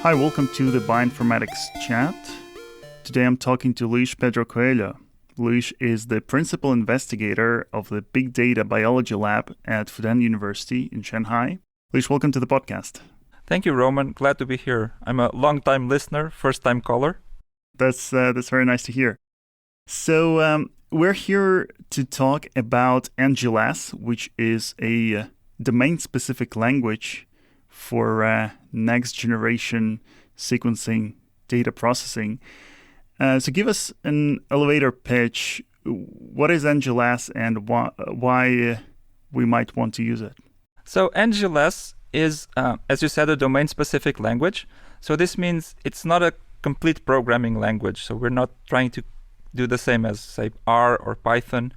Hi, welcome to the Bioinformatics chat. Today I'm talking to Luis Pedro Coelho. Luis is the principal investigator of the Big Data Biology Lab at Fudan University in Shanghai. Luis, welcome to the podcast. Thank you, Roman. Glad to be here. I'm a long-time listener, first-time caller. That's very nice to hear. So we're here to talk about NGLess, which is a domain-specific language for next-generation sequencing data processing. So give us an elevator pitch. What is NGLess and why we might want to use it? So NGLess is, as you said, a domain-specific language. So this means it's not a complete programming language. So we're not trying to do the same as, say, R or Python.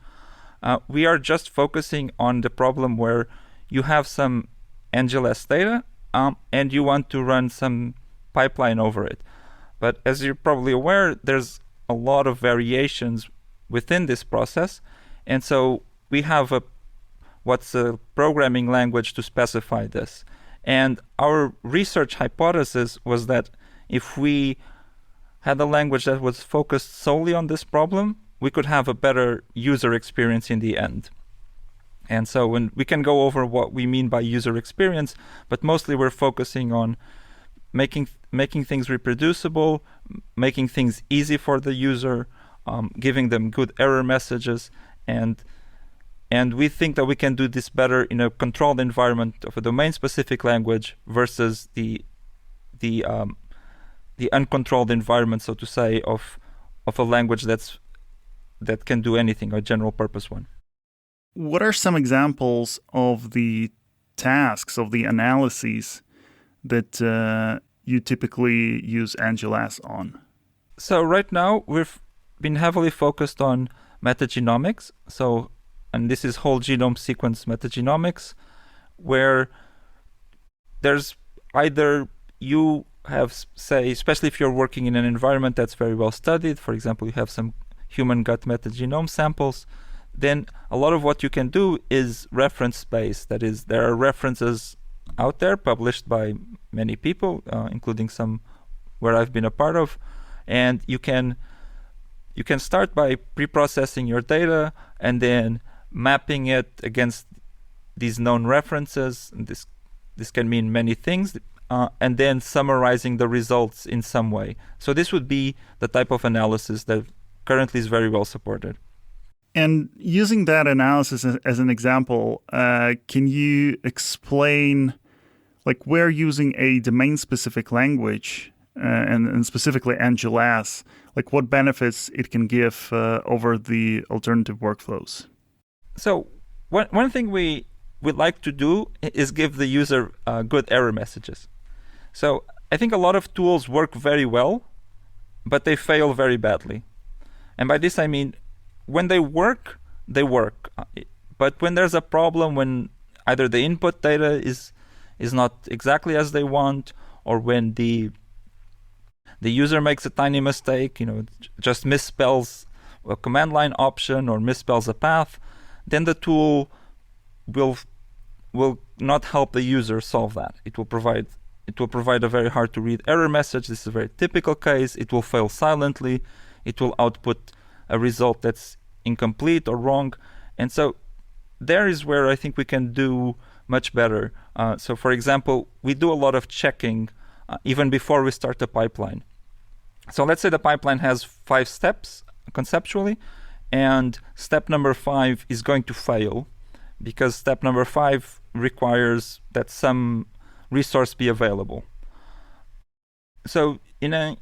We are just focusing on the problem where you have some NGLess data and you want to run some pipeline over it. But as you're probably aware, there's a lot of variations within this process. And so we have what's a programming language to specify this. And our research hypothesis was that if we had a language that was focused solely on this problem, we could have a better user experience in the end. And so when we can go over what we mean by user experience, but mostly we're focusing on making things reproducible, making things easy for the user, giving them good error messages, and we think that we can do this better in a controlled environment of a domain-specific language versus the uncontrolled environment, so to say, of a language that can do anything, a general-purpose one. What are some examples of the tasks, of the analyses that you typically use NGLess on? So right now, we've been heavily focused on metagenomics. And this is whole genome sequence metagenomics, where there's either you have, say, especially if you're working in an environment that's very well studied, for example, you have some human gut metagenome samples, then a lot of what you can do is reference-based. That is, there are references out there published by many people, including some where I've been a part of, and you can start by pre-processing your data and then mapping it against these known references. And this can mean many things, and then summarizing the results in some way. So this would be the type of analysis that currently is very well supported. And using that analysis as an example, can you explain, like, we're using a domain-specific language and specifically NGLess, like what benefits it can give over the alternative workflows? So one thing we like to do is give the user good error messages. So I think a lot of tools work very well, but they fail very badly. And by this I mean, when they work. But when there's a problem, when either the input data is not exactly as they want, or when the user makes a tiny mistake, just misspells a command line option or misspells a path, then the tool will not help the user solve that. It will provide a very hard to read error message. This is a very typical case. It will fail silently. It will output a result that's incomplete or wrong. And so there is where I think we can do much better. So for example, we do a lot of checking even before we start the pipeline. So let's say the pipeline has 5 steps conceptually, and step number 5 is going to fail because step number 5 requires that some resource be available. So in a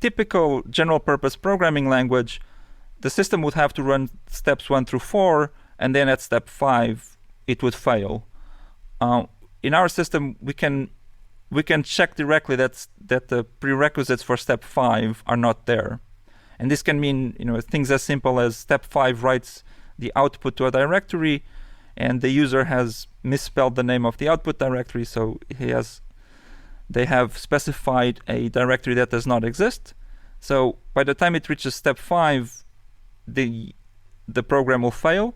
typical general purpose programming language, the system would have to run steps 1 through 4, and then at step 5, it would fail. In our system, we can check directly that the prerequisites for step 5 are not there. And this can mean things as simple as step 5 writes the output to a directory, and the user has misspelled the name of the output directory, so they have specified a directory that does not exist. So by the time it reaches step 5, the program will fail.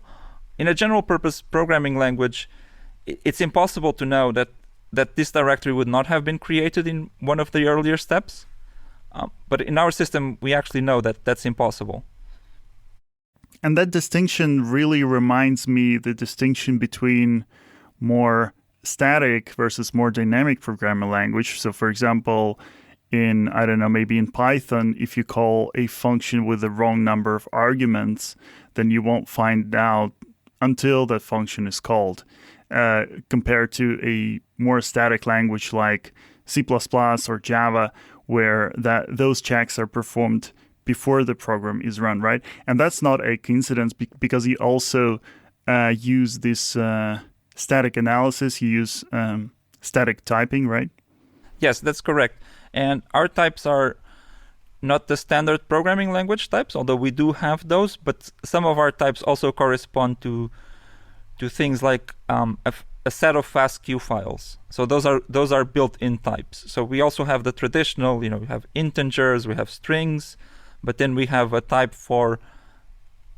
In a general purpose programming language, it's impossible to know that that this directory would not have been created in one of the earlier steps. But in our system, we actually know that that's impossible. And that distinction really reminds me the distinction between more static versus more dynamic programming language. So for example, maybe in Python, if you call a function with the wrong number of arguments, then you won't find out until that function is called, compared to a more static language like C++ or Java, where those checks are performed before the program is run, right? And that's not a coincidence because you also use this static analysis, you use static typing, right? Yes, that's correct. And our types are not the standard programming language types, although we do have those, but some of our types also correspond to things like a set of FASTQ files. So those are built-in types. So we also have the traditional, we have integers, we have strings, but then we have a type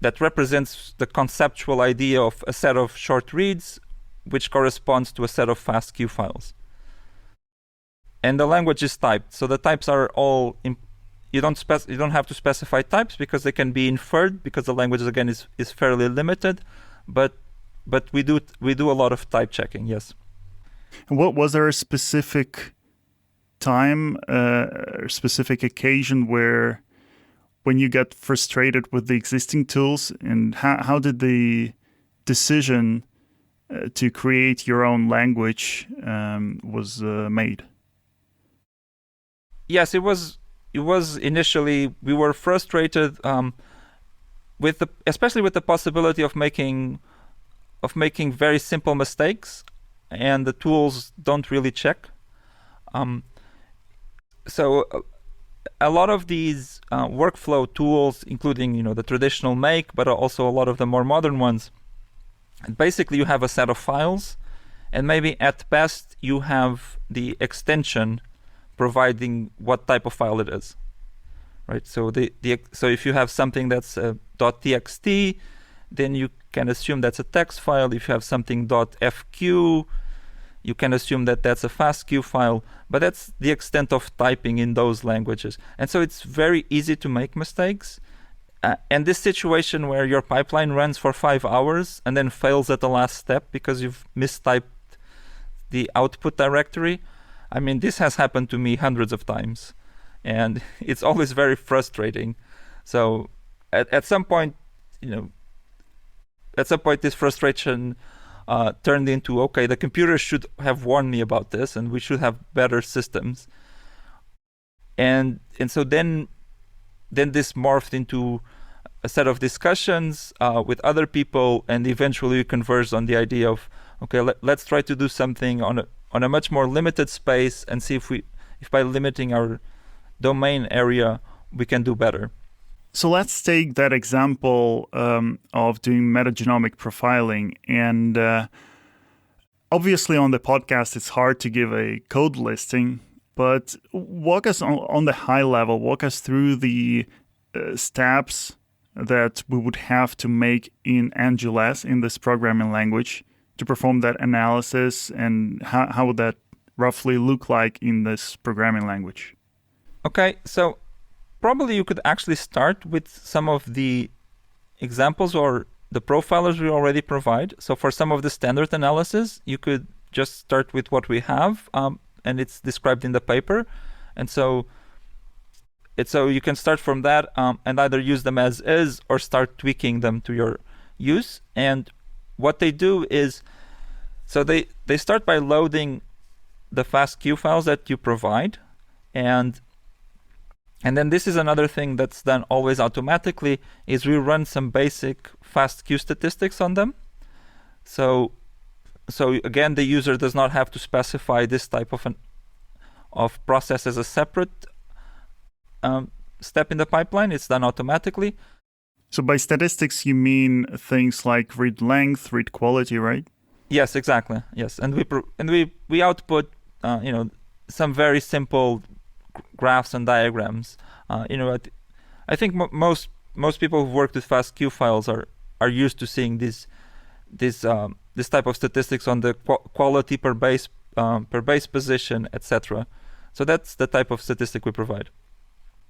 that represents the conceptual idea of a set of short reads, which corresponds to a set of FASTQ files. And the language is typed. So the types are all you don't have to specify types because they can be inferred, because the language again is fairly limited, but we do a lot of type checking, yes. And was there a specific time, or specific occasion when you got frustrated with the existing tools, and how did the decision to create your own language was made? Yes, it was initially, we were frustrated especially with the possibility of making very simple mistakes, and the tools don't really check. So a lot of these workflow tools, including the traditional make, but also a lot of the more modern ones, basically you have a set of files, and maybe at best you have the extension providing what type of file it is, right? So so if you have something that's .txt, then you can assume that's a text file. If you have something .fq, you can assume that that's a FASTQ file, but that's the extent of typing in those languages. And so it's very easy to make mistakes. And this situation where your pipeline runs for 5 hours and then fails at the last step because you've mistyped the output directory, I mean, this has happened to me hundreds of times, and it's always very frustrating. So at some point, this frustration turned into, okay, the computer should have warned me about this, and we should have better systems. And so then this morphed into a set of discussions with other people, and eventually we converged on the idea of, okay, let's try to do something on a much more limited space and see if by limiting our domain area we can do better. So let's take that example of doing metagenomic profiling. And obviously on the podcast, it's hard to give a code listing, but walk us on the high level, walk us through the steps that we would have to make in NGLess, in this programming language, to perform that analysis, and how would that roughly look like in this programming language? Okay, so probably you could actually start with some of the examples or the profilers we already provide. So for some of the standard analysis, you could just start with what we have, and it's described in the paper. And so you can start from that and either use them as is or start tweaking them to your use. And what they do is, so they start by loading the FASTQ files that you provide, and then this is another thing that's done always automatically, is we run some basic FASTQ statistics on them. So again, the user does not have to specify this type of process as a separate step in the pipeline. It's done automatically. So by statistics, you mean things like read length, read quality, right? Yes, exactly. Yes, and we output some very simple graphs and diagrams. I think most people who've worked with FASTQ files are used to seeing this type of statistics on the quality per base per base position, etc. So that's the type of statistic we provide.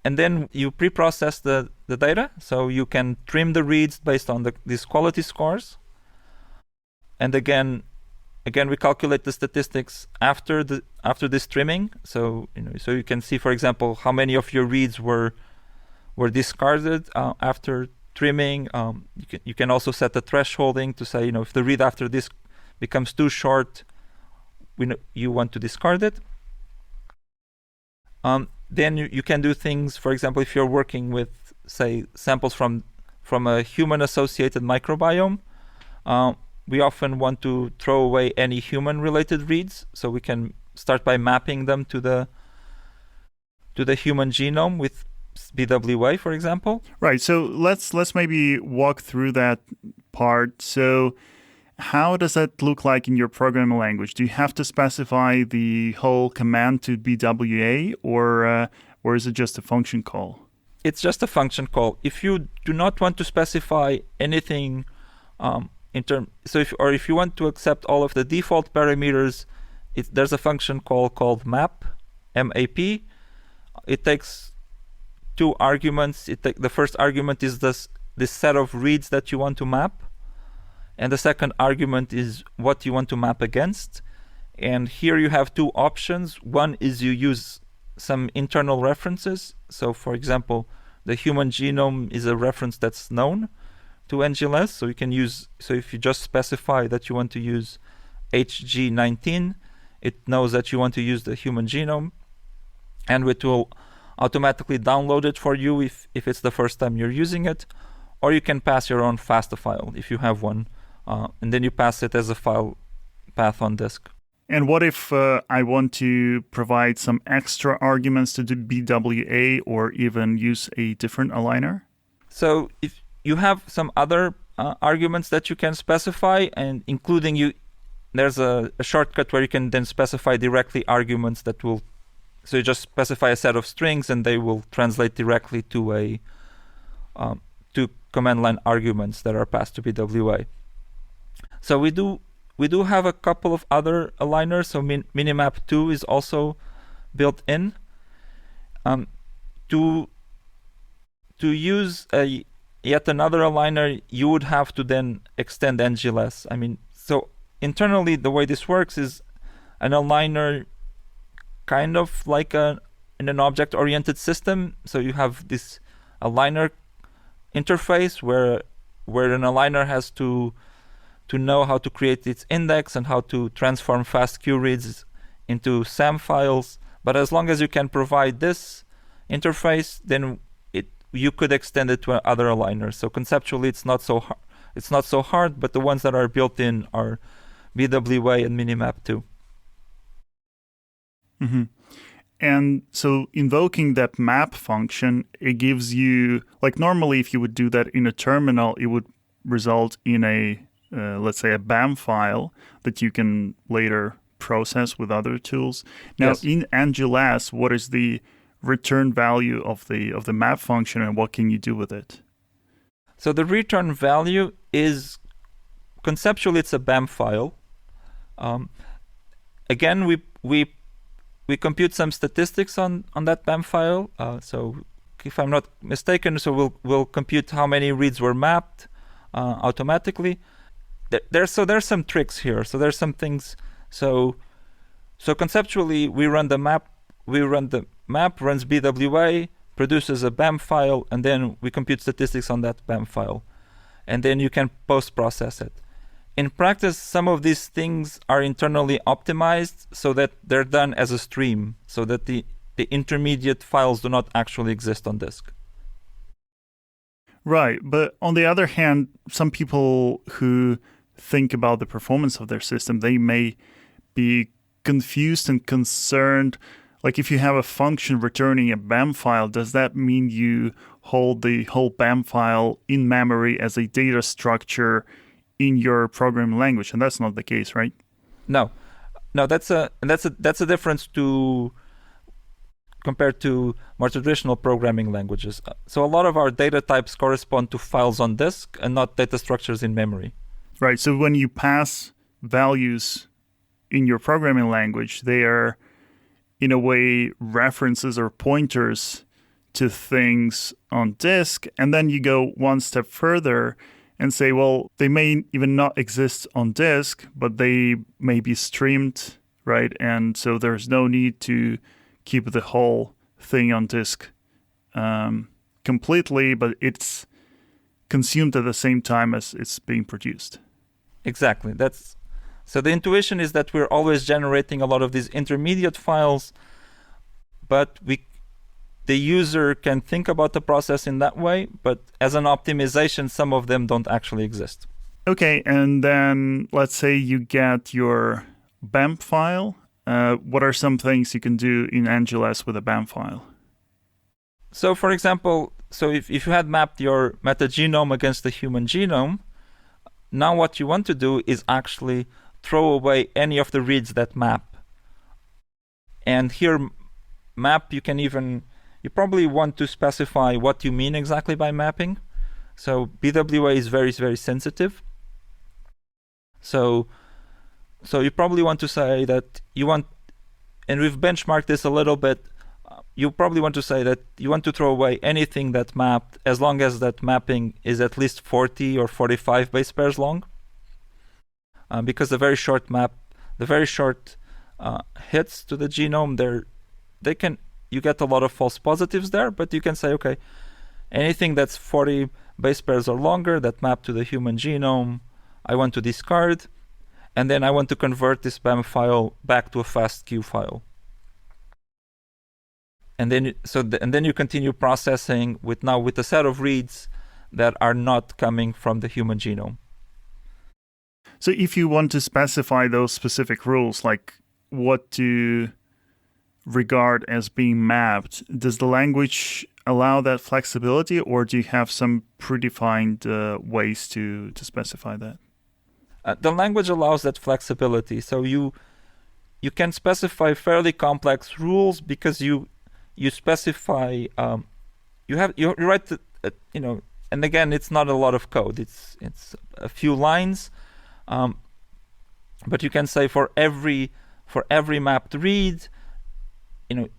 And then you pre-process the data, so you can trim the reads based on these quality scores. And again, we calculate the statistics after this trimming. So so you can see, for example, how many of your reads were discarded after trimming. You can also set the thresholding to say, if the read after this becomes too short, you want to discard it. Then you can do things, for example, if you're working with, say, samples from a human-associated microbiome, we often want to throw away any human-related reads, so we can start by mapping them to the human genome with BWA, for example. Right. So let's maybe walk through that part. So how does that look like in your programming language? Do you have to specify the whole command to BWA, or is it just a function call? It's just a function call. If you do not want to specify anything if you want to accept all of the default parameters, there's a function call called map, M-A-P. It takes two arguments. The first argument is this set of reads that you want to map, and the second argument is what you want to map against. And here you have two options. One is you use some internal references. So for example, the human genome is a reference that's known to NGLess. So if you just specify that you want to use HG19, it knows that you want to use the human genome, and it will automatically download it for you if it's the first time you're using it. Or you can pass your own FASTA file if you have one, and then you pass it as a file path on disk. And what if I want to provide some extra arguments to the BWA, or even use a different aligner? So if you have some other arguments that you can specify, and including there's a shortcut where you can then specify directly arguments that will. So you just specify a set of strings, and they will translate directly to to command line arguments that are passed to BWA. So we do have a couple of other aligners. So Minimap2 is also built in. To use yet another aligner, you would have to then extend NGLess. So internally, the way this works is an aligner kind of like in an object-oriented system. So you have this aligner interface where an aligner has to know how to create its index and how to transform FASTQ reads into SAM files. But as long as you can provide this interface, then you could extend it to other aligners. So conceptually, it's not so hard, but the ones that are built in are BWA and Minimap2. Mm-hmm. And so invoking that map function, it gives you, like normally if you would do that in a terminal, it would result in let's say a BAM file that you can later process with other tools. Now Yes. In NGLess, what is the return value of the map function, and what can you do with it? So the return value is, conceptually, it's a BAM file. Again, we compute some statistics on that BAM file. So if I'm not mistaken, so we'll compute how many reads were mapped automatically. There's some tricks here. So there's some things. So conceptually, we run the map. Runs BWA, produces a BAM file, and then we compute statistics on that BAM file, and then you can post-process it. In practice, some of these things are internally optimized so that they're done as a stream, so that the intermediate files do not actually exist on disk. Right, but on the other hand, some people who think about the performance of their system, they may be confused and concerned. Like if you have a function returning a BAM file, does that mean you hold the whole BAM file in memory as a data structure in your programming language? And that's not the case, right? No, that's a difference compared to more traditional programming languages. So a lot of our data types correspond to files on disk and not data structures in memory. Right. So when you pass values in your programming language, they are in a way references or pointers to things on disk. And then you go one step further and say, well, they may even not exist on disk, but they may be streamed, right? And so there's no need to keep the whole thing on disk completely, but it's consumed at the same time as it's being produced. Exactly. So the intuition is that we're always generating a lot of these intermediate files, but the user can think about the process in that way, but as an optimization, some of them don't actually exist. Okay, and then let's say you get your BAM file. What are some things you can do in NGLess with a BAM file? So for example, if you had mapped your metagenome against the human genome, now what you want to do is actually throw away any of the reads that map. And here, map, you probably want to specify what you mean exactly by mapping. So BWA is very, very sensitive. So you probably want to say that you want, and we've benchmarked this a little bit, you probably want to say that you want to throw away anything that mapped as long as that mapping is at least 40 or 45 base pairs long. Because the very short hits to the genome, you get a lot of false positives there, but you can say, okay, anything that's 40 base pairs or longer that map to the human genome, I want to discard, and then I want to convert this BAM file back to a FASTQ file. And then you continue processing with a set of reads that are not coming from the human genome. So if you want to specify those specific rules, like what to regard as being mapped, does the language allow that flexibility, or do you have some predefined ways to specify that? The language allows that flexibility. So you can specify fairly complex rules because you specify you write and again, it's not a lot of code. It's a few lines, but you can say for every mapped read,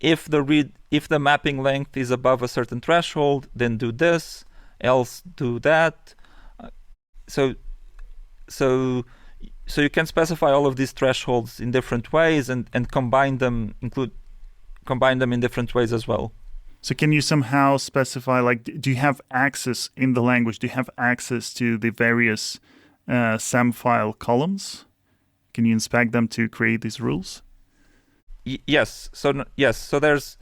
if the mapping length is above a certain threshold, then do this, else do that. So you can specify all of these thresholds in different ways and combine them in different ways as well. So can you somehow specify, like, do you have access in the language? Do you have access to the various SAM file columns? Can you inspect them to create these rules? Yes. So there's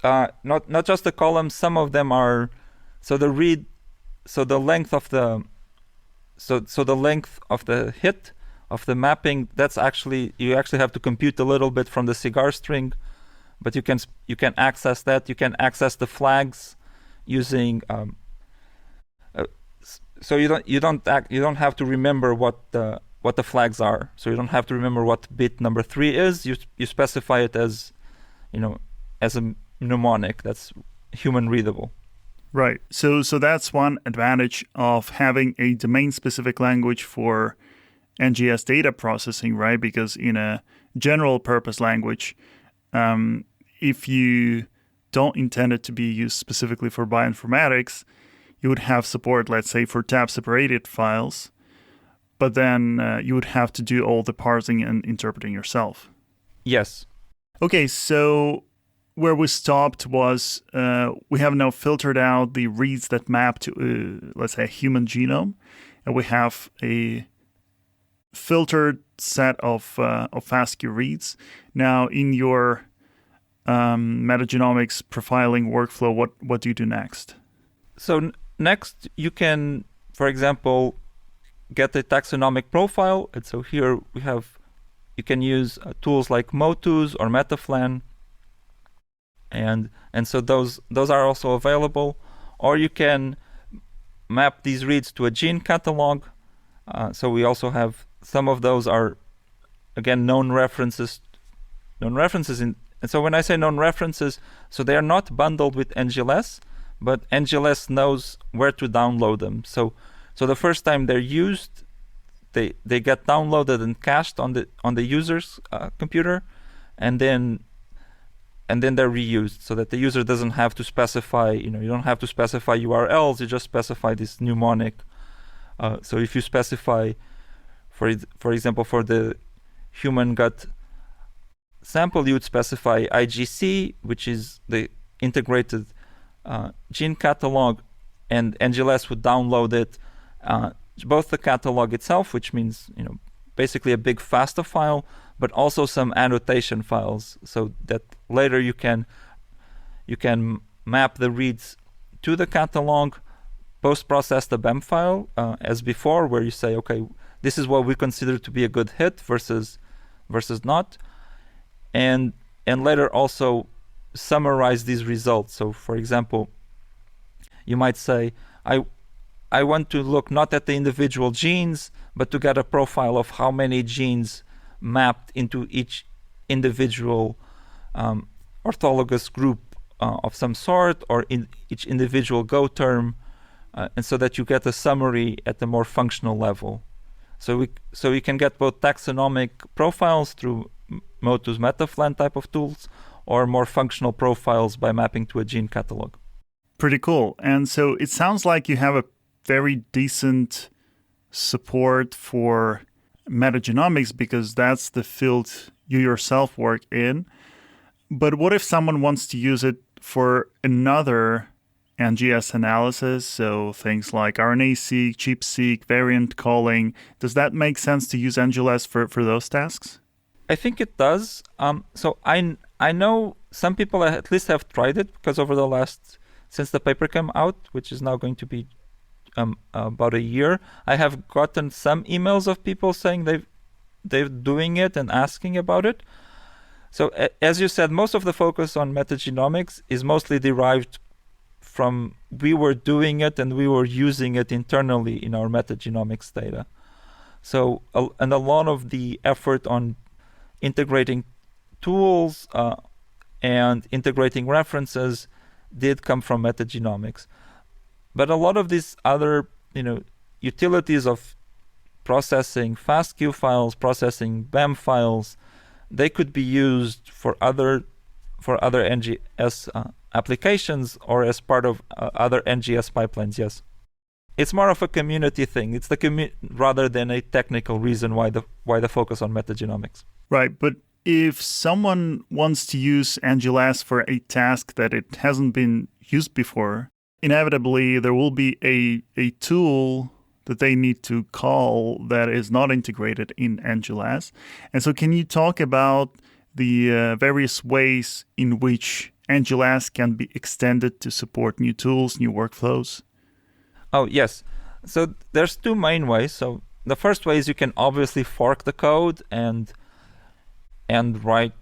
not just the columns. Some of them are the length of the hit of the mapping. That's you actually have to compute a little bit from the cigar string. But you can access that. You can access the flags using. So you don't have to remember what the flags are. So you don't have to remember what bit number 3 is. You specify it as a mnemonic that's human readable. Right. So that's one advantage of having a domain-specific language for NGS data processing, right? Because in a general purpose language, if you don't intend it to be used specifically for bioinformatics, you would have support, let's say, for tab-separated files, but then you would have to do all the parsing and interpreting yourself. Yes. Okay, so where we stopped was we have now filtered out the reads that map to, let's say, a human genome, and we have a filtered set of FASTQ reads. Now, in your metagenomics profiling workflow, what do you do next? So next, you can, for example, get a taxonomic profile. And so here you can use tools like Motus or Metaflan, and so those are also available. Or you can map these reads to a gene catalog. So we also have some of those are, again, known references and so when I say known references, so they are not bundled with NGLess, but NGLess knows where to download them. So the first time they're used, they get downloaded and cached on the user's computer, and then they're reused, so that the user doesn't have to specify. You don't have to specify URLs. You just specify this mnemonic. So if you specify, for example, for the human gut sample, you would specify IGC, which is the integrated gene catalog, and NGLess would download it, both the catalog itself, which means basically a big FASTA file, but also some annotation files, so that later you can map the reads to the catalog, post-process the BEM file as before, where you say, okay, this is what we consider to be a good hit versus not, and later also summarize these results. So for example, you might say, I want to look not at the individual genes, but to get a profile of how many genes mapped into each individual orthologous group of some sort, or in each individual Go term, and so that you get a summary at the more functional level. So we can get both taxonomic profiles through Motu's MetaFLAN type of tools, or more functional profiles by mapping to a gene catalog. Pretty cool. And so it sounds like you have a very decent support for metagenomics, because that's the field you yourself work in. But what if someone wants to use it for another NGS analysis, so things like RNA-seq, ChIP-seq, variant calling? Does that make sense to use NGLess for those tasks? I think it does. So I know some people at least have tried it, because since the paper came out, which is now going to be about a year, I have gotten some emails of people saying they're doing it and asking about it. So as you said, most of the focus on metagenomics is mostly derived from we were doing it and we were using it internally in our metagenomics data. So and a lot of the effort on integrating tools and integrating references did come from metagenomics. But a lot of these other, utilities of processing FASTQ files, processing BEM files, they could be used for other NGS applications, or as part of other NGS pipelines. Yes, it's more of a community thing. It's rather than a technical reason why the focus on metagenomics. Right, but if someone wants to use NGLess for a task that it hasn't been used before, inevitably there will be a tool that they need to call that is not integrated in NGLess. And so can you talk about the various ways in which NGLess can be extended to support new tools, new workflows? Oh, yes. So there's two main ways. So the first way is you can obviously fork the code and write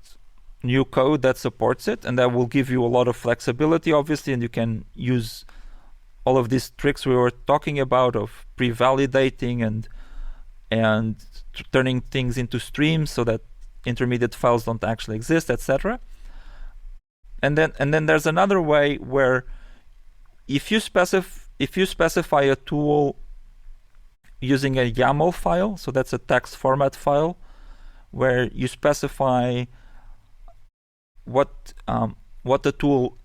new code that supports it, and that will give you a lot of flexibility, obviously, and you can use all of these tricks we were talking about of pre-validating and turning things into streams so that intermediate files don't actually exist, etc. And then there's another way where if you specify a tool using a YAML file, so that's a text format file, where you specify what the tool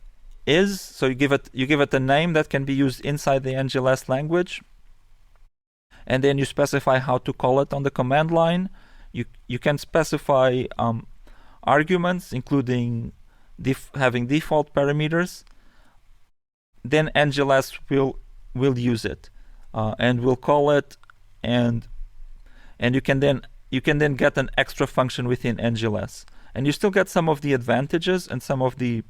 is. So you give it a name that can be used inside the NGLess language, and then you specify how to call it on the command line. You can specify arguments, including having default parameters. Then NGLess will use it and will call it, and you can then get an extra function within NGLess, and you still get some of the advantages and some of the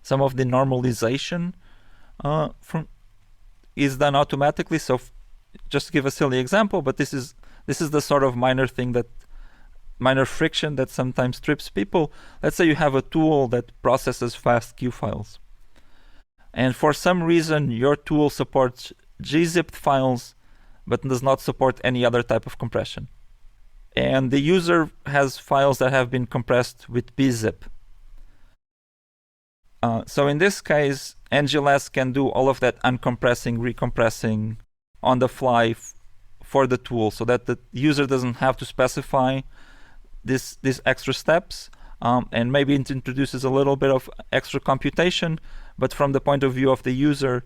normalization is done automatically. So just to give a silly example, but this is the sort of minor friction that sometimes trips people. Let's say you have a tool that processes FASTQ files, and for some reason your tool supports gzipped files but does not support any other type of compression, and the user has files that have been compressed with bzip. So in this case, NGLess can do all of that uncompressing, recompressing on the fly for the tool, so that the user doesn't have to specify these extra steps. And maybe it introduces a little bit of extra computation, but from the point of view of the user,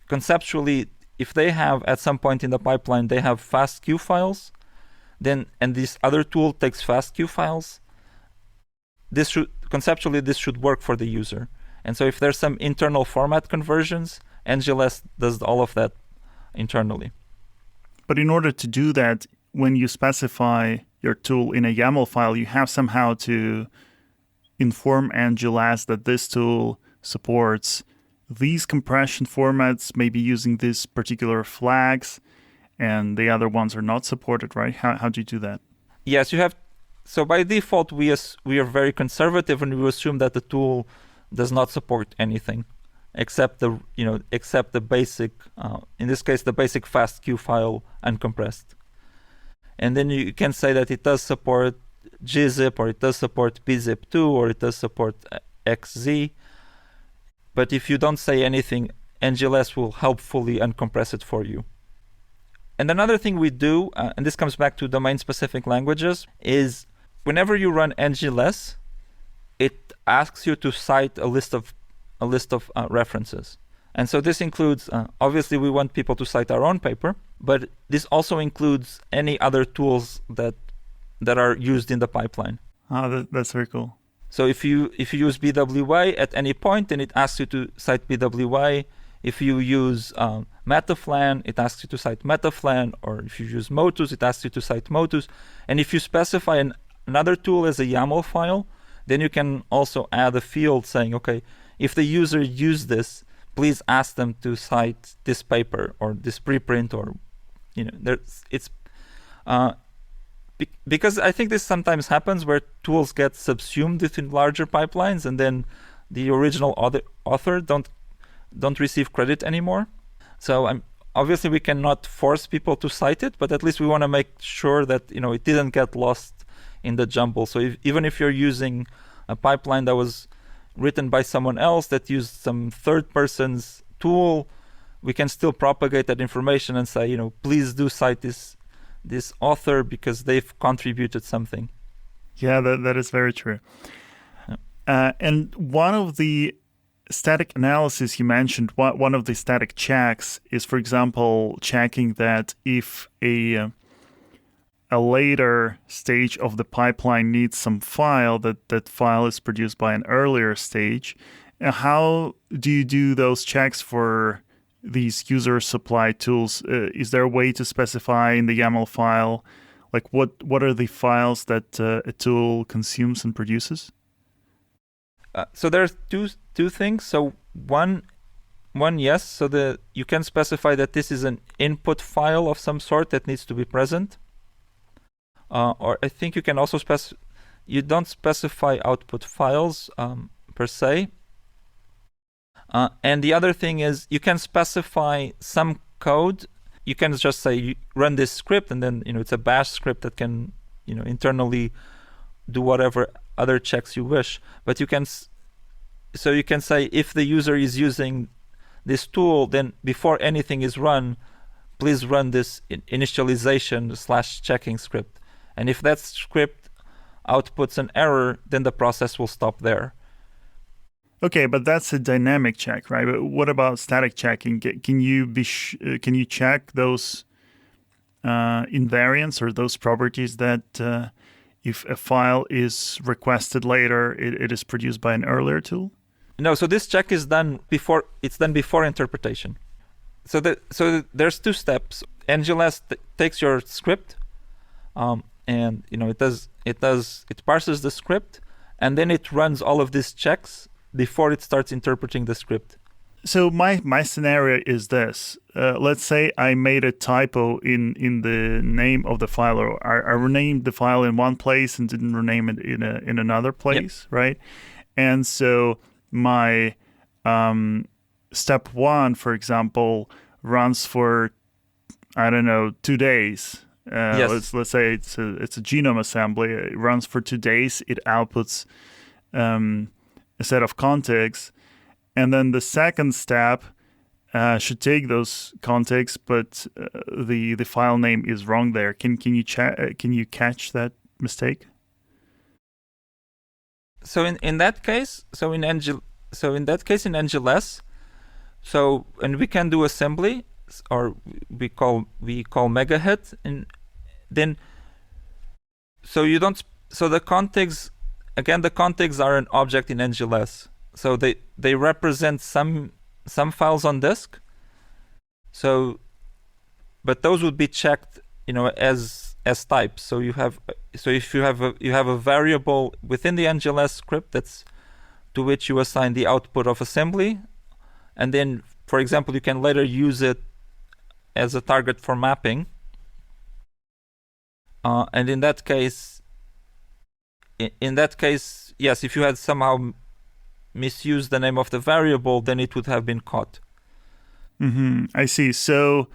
conceptually, if they have at some point in the pipeline they have FASTQ files, then and this other tool takes FASTQ files, this should work for the user. And so if there's some internal format conversions, NGLess does all of that internally. But in order to do that, when you specify your tool in a YAML file, you have somehow to inform NGLess that this tool supports these compression formats, maybe using these particular flags, and the other ones are not supported, right? How do you do that? Yes, you have. So by default, we are very conservative, and we assume that the tool does not support anything except the basic, in this case, the basic FASTQ file uncompressed. And then you can say that it does support gzip, or it does support bzip2, or it does support xz. But if you don't say anything, NGLess will helpfully uncompress it for you. And another thing we do, and this comes back to domain-specific languages, is whenever you run NGLess, it asks you to cite a list of references. And so this includes, obviously we want people to cite our own paper, but this also includes any other tools that are used in the pipeline. That's very cool. So if you use BWA at any point, then it asks you to cite BWA. If you use Metaflan, it asks you to cite Metaflan. Or if you use Motus, it asks you to cite Motus. And if you specify another tool as a YAML file, then you can also add a field saying, okay, if the user used this, please ask them to cite this paper or this preprint, or because I think this sometimes happens where tools get subsumed within larger pipelines, and then the original author don't receive credit anymore. So obviously we cannot force people to cite it, but at least we want to make sure that it didn't get lost in the jumble. So even if you're using a pipeline that was written by someone else that used some third person's tool, we can still propagate that information and say, please do cite this author because they've contributed something. Yeah, that is very true. Yeah. And one of the static analysis you mentioned, one of the static checks is, for example, checking that if a later stage of the pipeline needs some file, that file is produced by an earlier stage. How do you do those checks for these user supply tools? Is there a way to specify in the YAML file, like what are the files that a tool consumes and produces? So there's two things. So one, yes. So you can specify that this is an input file of some sort that needs to be present. Or I think you can also you don't specify output files per se. And the other thing is you can specify some code. You can just say you run this script, and then it's a bash script that can internally do whatever other checks you wish. But you can say if the user is using this tool, then before anything is run, please run this initialization/checking script. And if that script outputs an error, then the process will stop there. Okay, but that's a dynamic check, right? But what about static checking? Can you check those invariants or those properties that if a file is requested later, it is produced by an earlier tool? No. So this check is done before. It's done before interpretation. So there's two steps. NGLess takes your script, and it parses the script, and then it runs all of these checks before it starts interpreting the script. So my scenario is this. Let's say I made a typo in the name of the file, or I renamed the file in one place and didn't rename it in another place, yep. Right? And so my step one, for example, runs for 2 days. Yes. Let's say it's a genome assembly. It runs for 2 days. It outputs a set of contigs, and then the second step should take those contexts, but the file name is wrong there. Can you catch that mistake? So in that case, in NGLess, and we can do assembly, or we call megahit, and then the contigs, again, the contigs are an object in NGLess, so they represent some files on disk. So, but those would be checked, as types. So if you have a variable within the NGLess script to which you assign the output of assembly, and then, for example, you can later use it as a target for mapping. And in that case, yes, if you had somehow misused the name of the variable, then it would have been caught. I see. So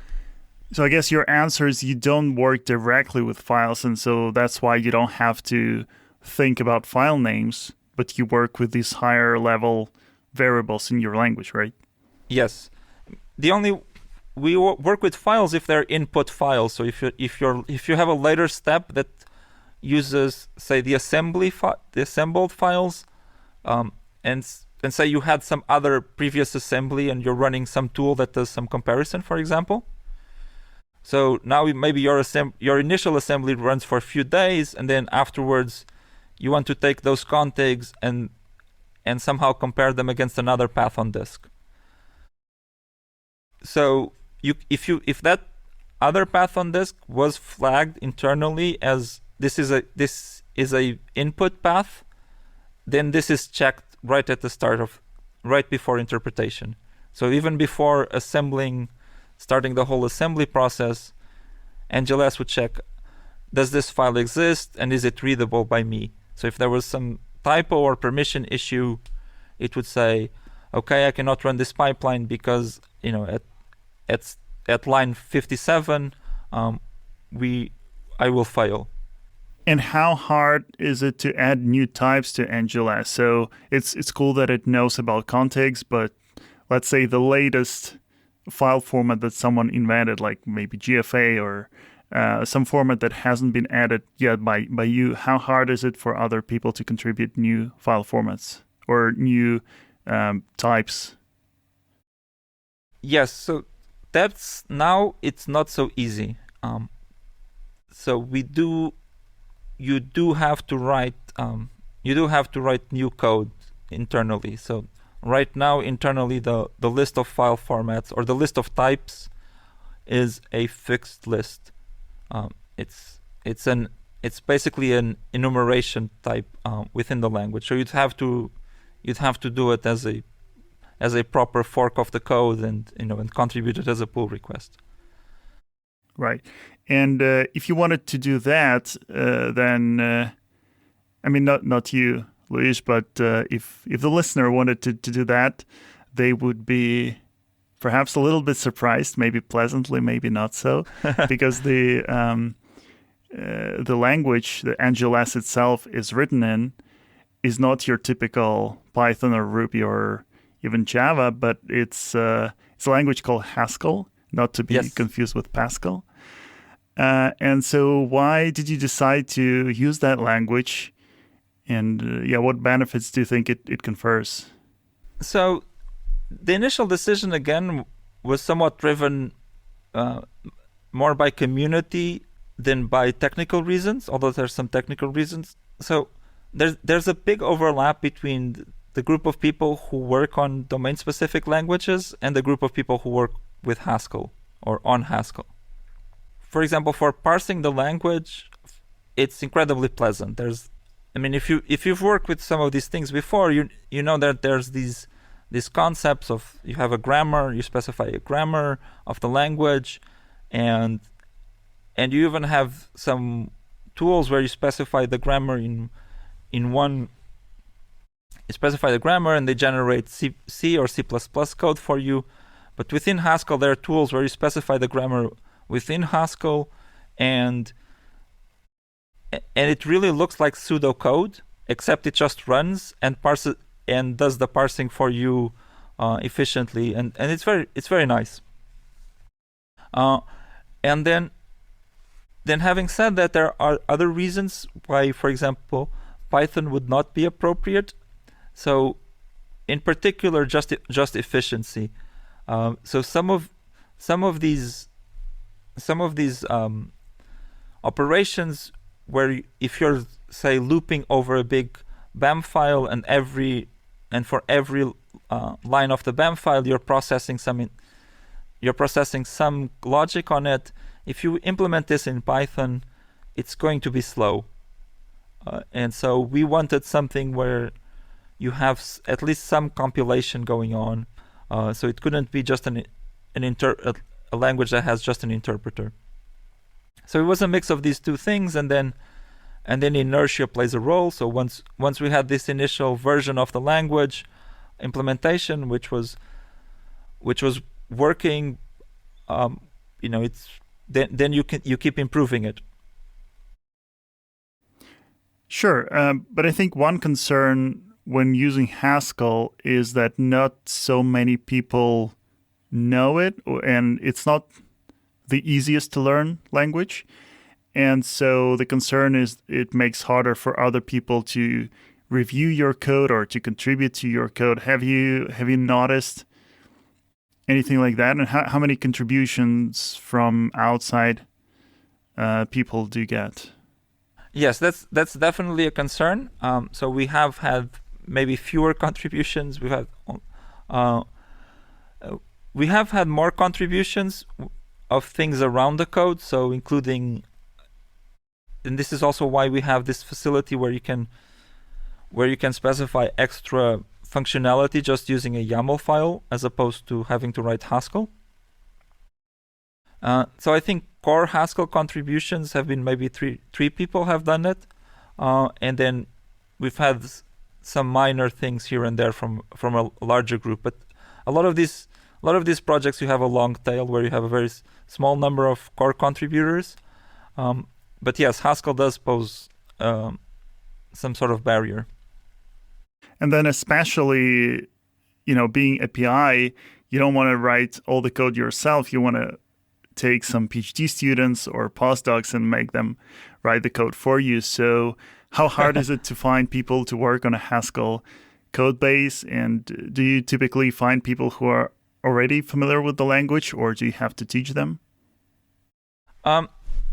I guess your answer is you don't work directly with files, and so that's why you don't have to think about file names, but you work with these higher level variables in your language, right? Yes. We work with files if they're input files. So if you have a later step that uses, say, the assembled files, and say you had some other previous assembly and you're running some tool that does some comparison, for example. So now maybe your initial assembly runs for a few days, and then afterwards you want to take those contigs and somehow compare them against another path on disk. So if that other path on disk was flagged internally as this is a input path, then this is checked right at the start right before interpretation. So even before starting the whole assembly process, NGLess would check, does this file exist and is it readable by me? So if there was some typo or permission issue, it would say, okay, I cannot run this pipeline because at line 57 I will fail. And how hard is it to add new types to NGLess? So it's cool that it knows about contigs, but let's say the latest file format that someone invented, like maybe GFA or some format that hasn't been added yet by you, how hard is it for other people to contribute new file formats or new types? Yes, so it's not so easy. So you do have to write new code internally. So right now internally the list of file formats or the list of types is a fixed list. It's basically an enumeration type within the language. So you'd have to do it as a proper fork of the code and contribute it as a pull request. Right. And if you wanted to do that, then I mean, not you, Luis, but if the listener wanted to do that, they would be perhaps a little bit surprised, maybe pleasantly, maybe not so, because the language, the NGLess itself is written in, is not your typical Python or Ruby or even Java, but it's a language called Haskell, not to be confused with Pascal. And so why did you decide to use that language? And what benefits do you think it confers? So the initial decision, again, was somewhat driven more by community than by technical reasons, although there's some technical reasons. So there's a big overlap between the group of people who work on domain-specific languages and the group of people who work with Haskell or on Haskell. For example, for parsing the language, it's incredibly pleasant. If you've worked with some of these things before, you know that there's these concepts of, you have a grammar, you specify a grammar of the language, and you even have some tools where you specify the grammar in one. You specify the grammar and they generate C or C++ code for you. But within Haskell, there are tools where you specify the grammar within Haskell, and it really looks like pseudocode, except it just runs and parses and does the parsing for you efficiently, and it's very nice. And then having said that, there are other reasons why, for example, Python would not be appropriate. So, in particular, just efficiency. So some of these operations where if you're, say, looping over a big BAM file and for every line of the BAM file you're processing some logic on it. If you implement this in Python, it's going to be slow. And so we wanted something where you have at least some compilation going on. So it couldn't be just a language that has just an interpreter. So it was a mix of these two things, and then inertia plays a role. So once we had this initial version of the language implementation, which was working, it's then you keep improving it. Sure, but I think one concern when using Haskell is that not so many people know it, and it's not the easiest to learn language. And so the concern is it makes harder for other people to review your code or to contribute to your code. Have you noticed anything like that? And how many contributions from outside people do you get? Yes, that's definitely a concern. So we have had maybe fewer contributions. We have had more contributions of things around the code. So including, and this is also why we have this facility where you can specify extra functionality just using a YAML file as opposed to having to write Haskell. So I think core Haskell contributions have been maybe three people have done it, and then we've had some minor things here and there from a larger group. But a lot of these projects, you have a long tail where you have a very small number of core contributors. But yes, Haskell does pose some sort of barrier. And then especially, being API, you don't want to write all the code yourself. You want to take some PhD students or postdocs and make them write the code for you. So how hard is it to find people to work on a Haskell code base? And do you typically find people who are already familiar with the language, or do you have to teach them?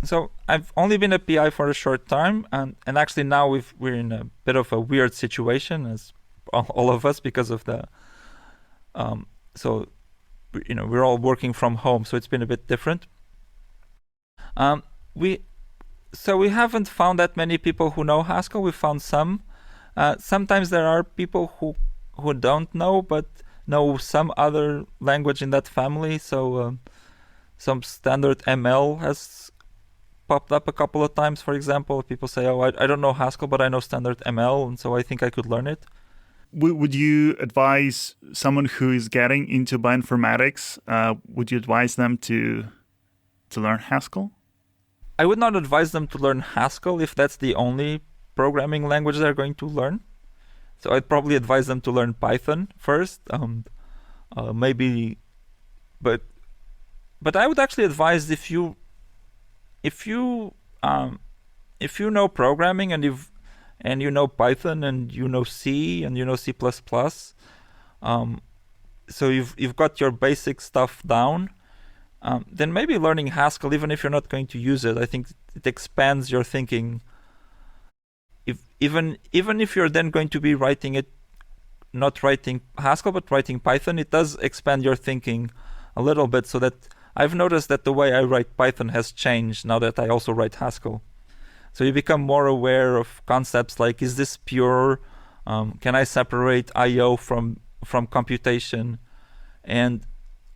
So I've only been a PI for a short time, and actually now we're in a bit of a weird situation, as all of us, because of the we're all working from home, so it's been a bit different. We haven't found that many people who know Haskell. We found some. Sometimes there are people who don't know, but know some other language in that family. So some standard ML has popped up a couple of times, for example. People say, oh, I don't know Haskell, but I know standard ML, and so I think I could learn it. Would you advise someone who is getting into bioinformatics, would you advise them to learn Haskell? I would not advise them to learn Haskell if that's the only programming language they're going to learn. So I'd probably advise them to learn Python first, maybe. But I would actually advise if you know programming and you know Python and you know C and you know C++, so you've got your basic stuff down, then maybe learning Haskell, even if you're not going to use it, I think it expands your thinking. Even if you're then going to be writing it, not writing Haskell but writing Python, it does expand your thinking a little bit, so that I've noticed that the way I write Python has changed now that I also write Haskell. So you become more aware of concepts like, is this pure? Can I separate I/O from computation? And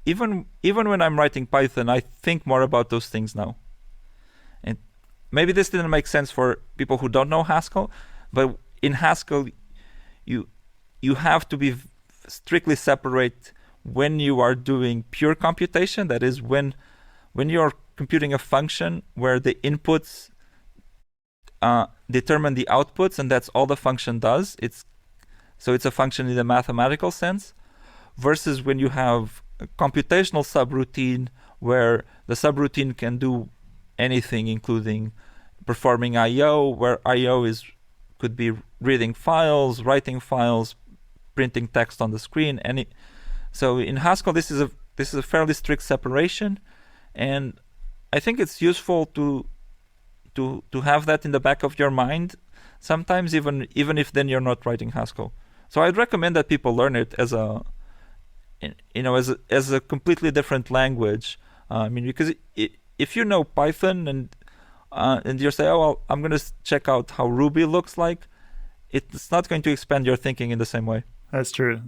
even when I'm writing Python, I think more about those things now. And maybe this didn't make sense for people who don't know Haskell, but in Haskell, you have to be strictly separate when you are doing pure computation. That is, when you're computing a function where the inputs determine the outputs, and that's all the function does. It's a function in the mathematical sense. versus when you have a computational subroutine where the subroutine can do anything, including performing I/O, where I/O could be reading files, writing files, printing text on the screen. So in Haskell, this is a fairly strict separation, and I think it's useful to have that in the back of your mind sometimes, even if then you're not writing Haskell. So I'd recommend that people learn it as a completely different language. Because if you know Python and you say, oh, well, I'm going to check out how Ruby looks like, it's not going to expand your thinking in the same way. That's true.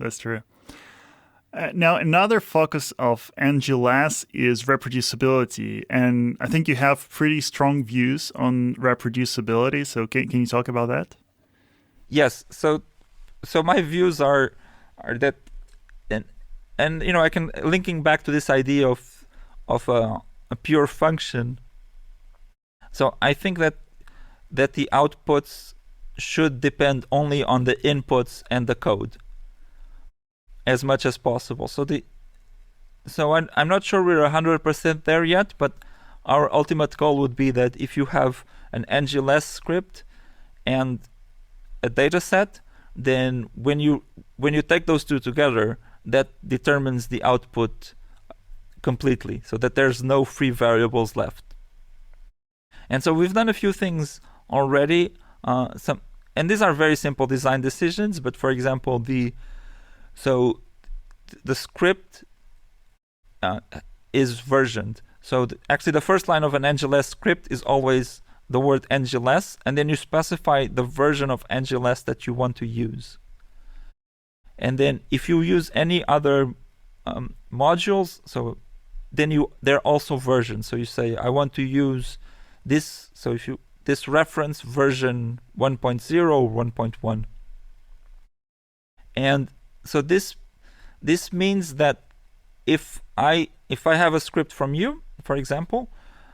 Now, another focus of NGLess is reproducibility, and I think you have pretty strong views on reproducibility. So can you talk about that? Yes. So my views are that, and I can linking back to this idea of a pure function. So I think that the outputs should depend only on the inputs and the code as much as possible. So I'm not sure we're 100% there yet, but our ultimate goal would be that if you have an NGLess script and a data set, then when you take those two together, that determines the output completely, so that there's no free variables left. And so we've done a few things already, and these are very simple design decisions, but for example, the script is versioned. So actually the first line of an NGLess script is always the word NGLess, and then you specify the version of NGLess that you want to use. And then if you use any other modules, so then they're also versioned. So you say, I want to use this. So this reference version 1.0 or 1.1. And so this means that if I have a script from you, for example,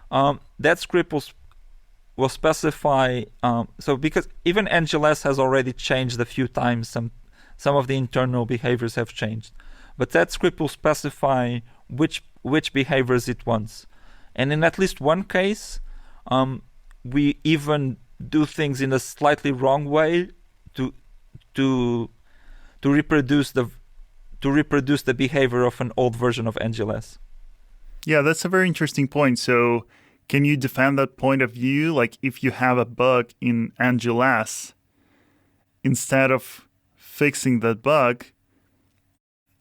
that script will specify. So because even NGLess has already changed a few times, some of the internal behaviors have changed, but that script will specify which behaviors it wants. And in at least one case, we even do things in a slightly wrong way to reproduce the behavior of an old version of NGLess. Yeah, that's a very interesting point. So can you defend that point of view? Like if you have a bug in NGLess, instead of fixing that bug,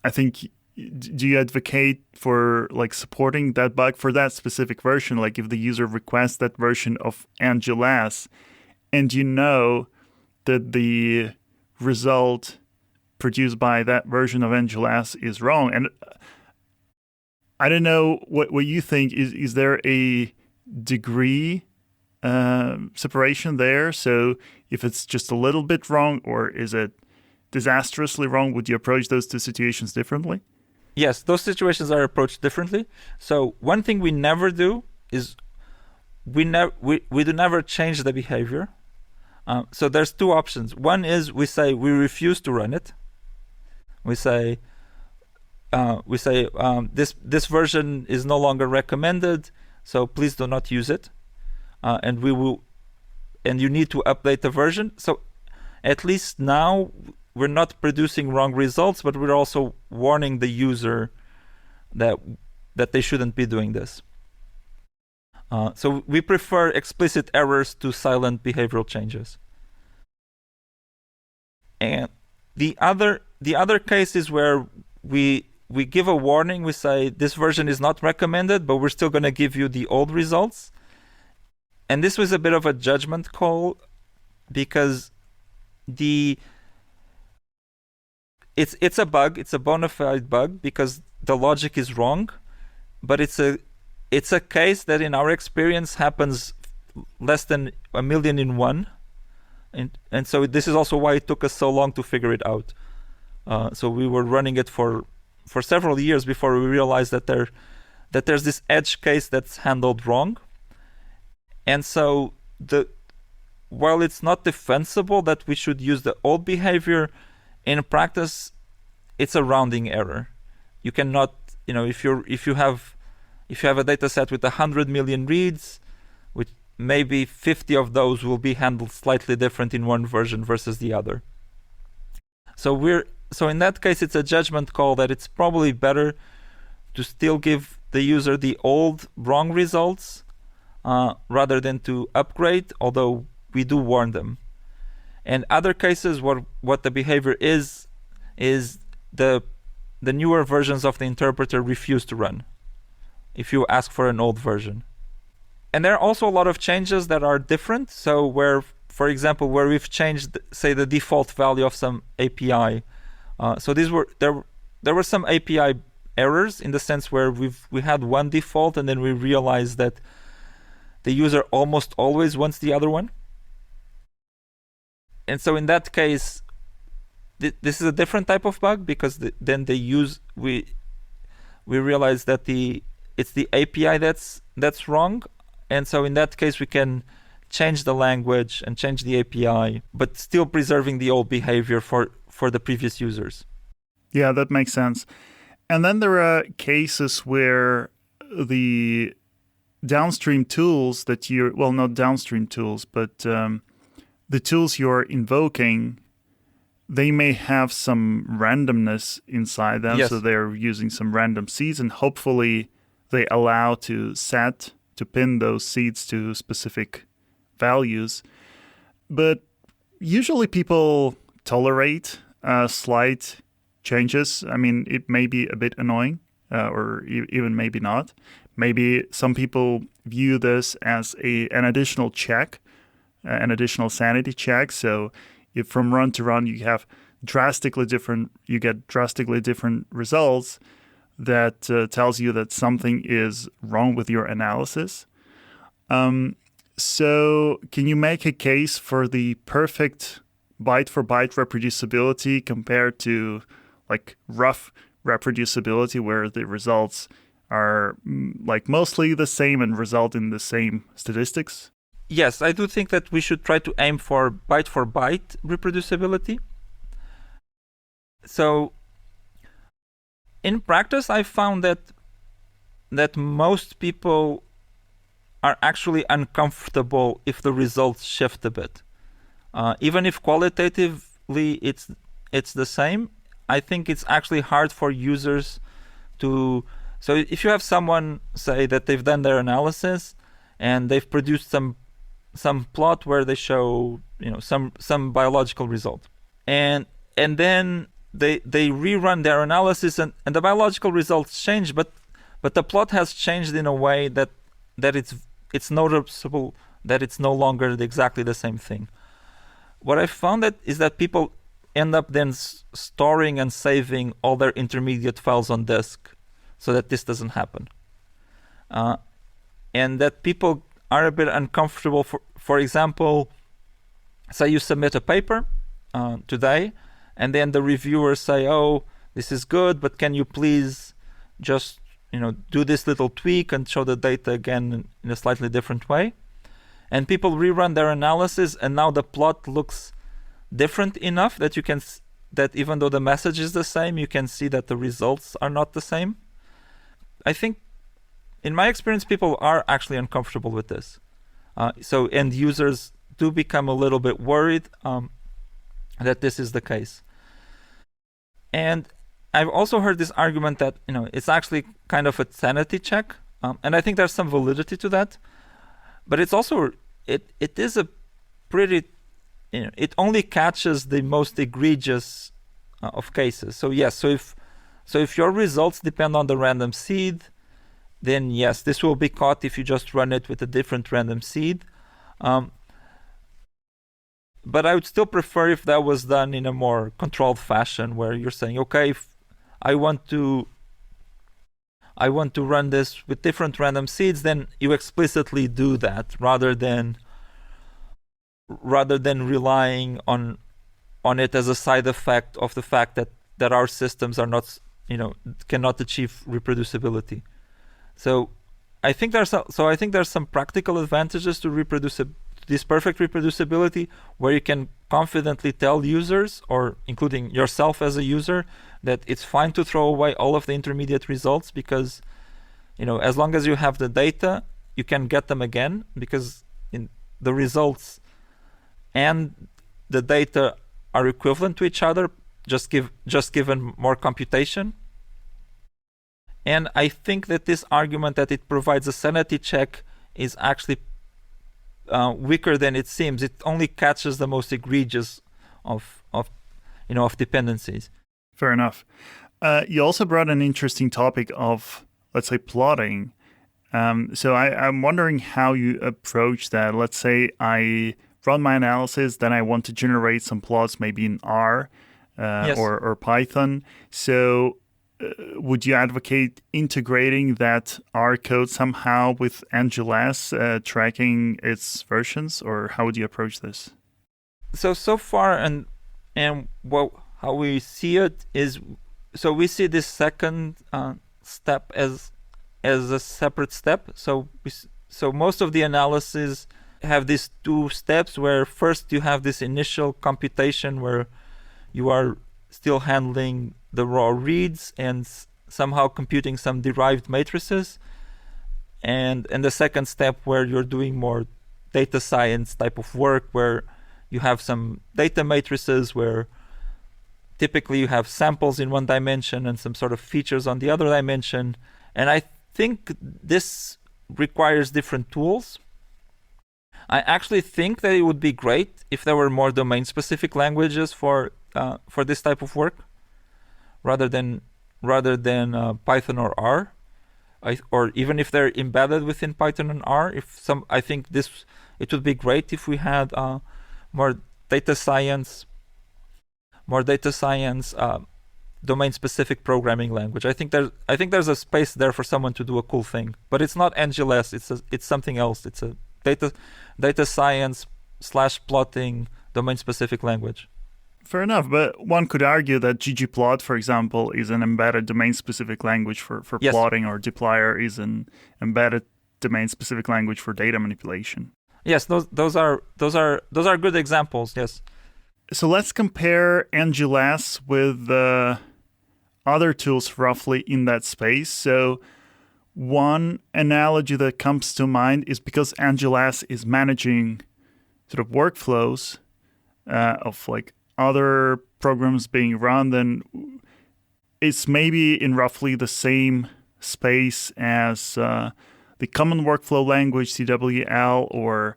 I think, do you advocate for like supporting that bug for that specific version? Like if the user requests that version of NGLess and you know that the result produced by that version of NGLess is wrong. And I don't know what you think. Is there a degree separation there? So if it's just a little bit wrong, or is it disastrously wrong, would you approach those two situations differently? Yes, those situations are approached differently. So one thing we never do is we do never change the behavior. So there's two options. One is we say we refuse to run it. We say this version is no longer recommended, so please do not use it, and you need to update the version. So at least now we're not producing wrong results, but we're also warning the user that they shouldn't be doing this. So we prefer explicit errors to silent behavioral changes. And the other case is where we give a warning. We say this version is not recommended, but we're still going to give you the old results. And this was a bit of a judgment call, because it's a bug. It's a bona fide bug because the logic is wrong, but it's a case that in our experience happens less than 1 million in one. And so this is also why it took us so long to figure it out. So we were running it for several years before we realized that there's this edge case that's handled wrong. And so while it's not defensible that we should use the old behavior, in practice it's a rounding error. You cannot, if you have a data set with 100 million reads, which maybe 50 of those will be handled slightly different in one version versus the other. So in that case, it's a judgment call that it's probably better to still give the user the old wrong results rather than to upgrade, although we do warn them. And other cases, what the behavior is the newer versions of the interpreter refuse to run if you ask for an old version. And there are also a lot of changes that are different. So where, for example, where we've changed, say, the default value of some API. So there were some API errors in the sense where we had one default and then we realized that the user almost always wants the other one. And so in that case, this is a different type of bug, because then we realize that it's the API that's wrong. And so in that case, we can change the language and change the API, but still preserving the old behavior for the previous users. Yeah, that makes sense. And then there are cases where the downstream tools that not downstream tools, but the tools you're invoking, they may have some randomness inside them. Yes. So they're using some random seeds, and hopefully they allow to pin those seeds to specific values. But usually people tolerate slight changes. I mean, it may be a bit annoying, or even maybe not. Maybe some people view this as an additional check, an additional sanity check. So if from run to run you get drastically different results, that tells you that something is wrong with your analysis. So can you make a case for the perfect byte-for-byte reproducibility compared to like rough reproducibility, where the results are like mostly the same and result in the same statistics? Yes, I do think that we should try to aim for byte-for-byte reproducibility. So in practice, I found that most people are actually uncomfortable if the results shift a bit. Even if qualitatively it's the same, I think it's actually hard for users to... So if you have someone say that they've done their analysis and they've produced some plot where they show some biological result, and then they rerun their analysis and the biological results change, but the plot has changed in a way that it's noticeable that it's no longer exactly the same thing. What I found is that people end up then storing and saving all their intermediate files on disk so that this doesn't happen. And that people are a bit uncomfortable. For example, say you submit a paper today, and then the reviewers say, "Oh, this is good, but can you please just do this little tweak and show the data again in a slightly different way?" And people rerun their analysis, and now the plot looks different enough that that even though the message is the same, you can see that the results are not the same. I think, in my experience, people are actually uncomfortable with this. So end users do become a little bit worried that this is the case. And I've also heard this argument that it's actually kind of a sanity check, and I think there's some validity to that. But it's also it is a pretty it only catches the most egregious of cases. So yes, so if your results depend on the random seed, then yes, this will be caught if you just run it with a different random seed. But I would still prefer if that was done in a more controlled fashion, where you're saying, okay, if I want to run this with different random seeds, then you explicitly do that rather than relying on it as a side effect of the fact that our systems are not cannot achieve reproducibility. So I think there's some practical advantages to this perfect reproducibility, where you can confidently tell users, or including yourself as a user, that it's fine to throw away all of the intermediate results because, as long as you have the data, you can get them again because in the results and the data are equivalent to each other, just given more computation. And I think that this argument that it provides a sanity check is actually weaker than it seems. It only catches the most egregious of dependencies. Fair enough. You also brought an interesting topic of, let's say, plotting. So I'm wondering how you approach that. Let's say I run my analysis, then I want to generate some plots, maybe in R Yes. or Python. So would you advocate integrating that R code somehow with NGLess, tracking its versions, or how would you approach this? So far, and how we see it is, so we see this second step as a separate step. So most of the analysis have these two steps where first you have this initial computation where you are still handling the raw reads and somehow computing some derived matrices, and the second step where you're doing more data science type of work where you have some data matrices where typically you have samples in one dimension and some sort of features on the other dimension. And I think this requires different tools. I actually think that it would be great if there were more domain-specific languages for this type of work, rather than Python or R, or even if they're embedded within Python and R. I think it would be great if we had more data science domain-specific programming language. I think there's a space there for someone to do a cool thing, but it's not NGLess. It's something else. It's a data science / plotting domain-specific language. Fair enough, but one could argue that ggplot, for example, is an embedded domain-specific language for Yes. plotting, or dplyr is an embedded domain-specific language for data manipulation. Yes, those are good examples. Yes. So let's compare NGLess with other tools roughly in that space. So one analogy that comes to mind is because NGLess is managing sort of workflows of like other programs being run, then it's maybe in roughly the same space as the common workflow language CWL, or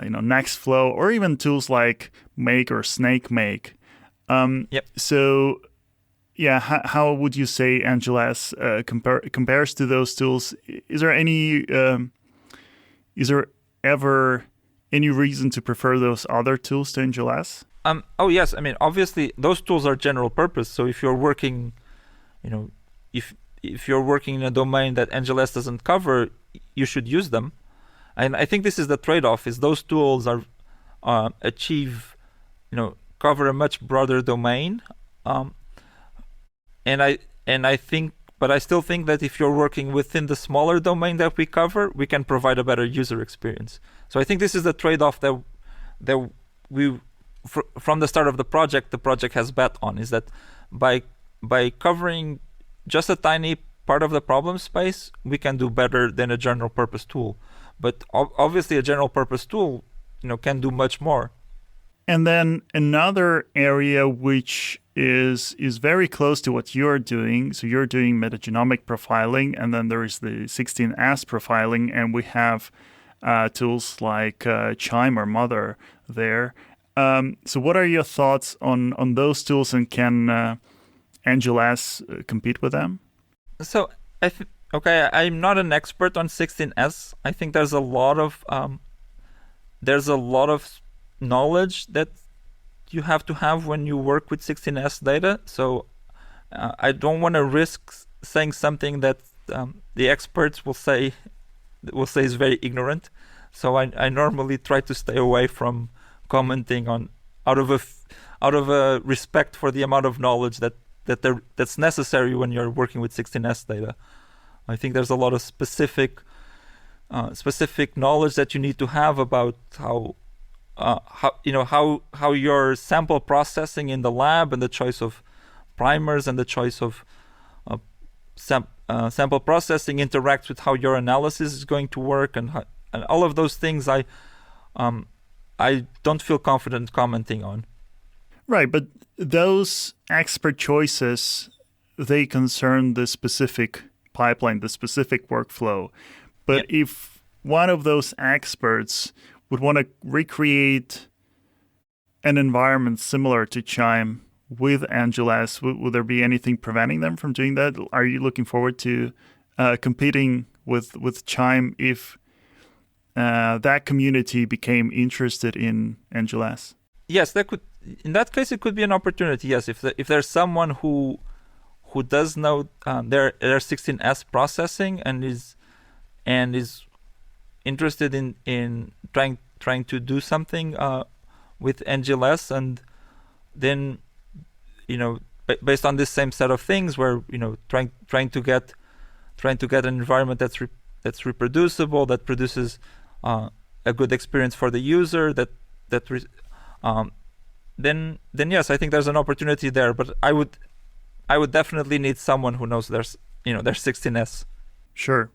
Nextflow, or even tools like Make or SnakeMake. Yep. So yeah, how would you say NGLess compares to those tools? Is there ever any reason to prefer those other tools to NGLess? Oh yes, I mean obviously those tools are general purpose. So if you're working, if you're working in a domain that NGLess doesn't cover, you should use them. And I think this is the trade-off: is those tools are cover a much broader domain, and I think, but I still think that if you're working within the smaller domain that we cover, we can provide a better user experience. So I think this is the trade-off that we from the start of the project has bet on, is that by covering just a tiny part of the problem space, we can do better than a general purpose tool. But obviously a general purpose tool, can do much more. And then another area which is very close to what you're doing. So you're doing metagenomic profiling, and then there is the 16S profiling, and we have tools like Jaime or Mother there. So what are your thoughts on those tools, and can NGLess compete with them? So I'm not an expert on 16S. I think there's a lot of knowledge that you have to have when you work with 16S data. So I don't want to risk saying something that the experts will say is very ignorant. So I normally try to stay away from commenting on out of a respect for the amount of knowledge that's necessary when you're working with 16S data. I think there's a lot of specific knowledge that you need to have about how your sample processing in the lab and the choice of primers and the choice of sample processing interacts with how your analysis is going to work, and all of those things I don't feel confident commenting on. Right, but those expert choices, they concern the specific pipeline, the specific workflow. But if one of those experts would want to recreate an environment similar to Chime with NGLess, would there be anything preventing them from doing that? Are you looking forward to competing with Chime if that community became interested in NGLess? Yes, in that case, it could be an opportunity. Yes, if there's someone who does know their 16S processing and is interested in trying to do something with NGLess, and then based on this same set of things, where trying to get an environment that's reproducible, that produces a good experience for the user, then yes, I think there's an opportunity there. But I would definitely need someone who knows their 16S. Sure.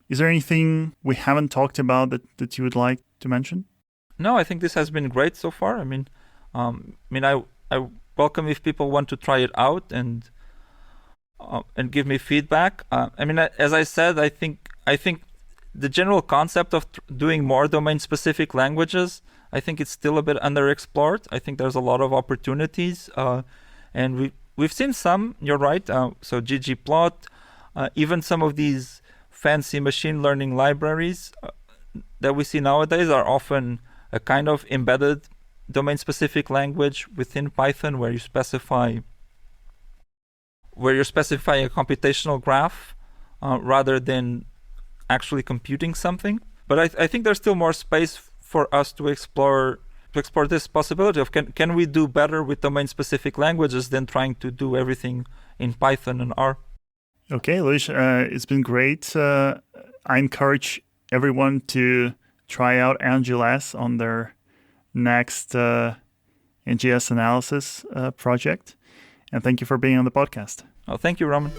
Is there anything we haven't talked about that you would like to mention? No, I think this has been great so far. I welcome if people want to try it out and give me feedback. As I said, I think the general concept of doing more domain-specific languages, I think it's still a bit underexplored. I think there's a lot of opportunities, and we've seen some. You're right. So ggplot, even some of these fancy machine learning libraries that we see nowadays are often a kind of embedded domain-specific language within Python, where you're specifying a computational graph rather than actually computing something. But I think there's still more space for us to explore this possibility of can we do better with domain-specific languages than trying to do everything in Python and R. Okay, Luis, it's been great. I encourage everyone to try out NGLess on their next NGS analysis project. And thank you for being on the podcast. Oh, thank you, Roman.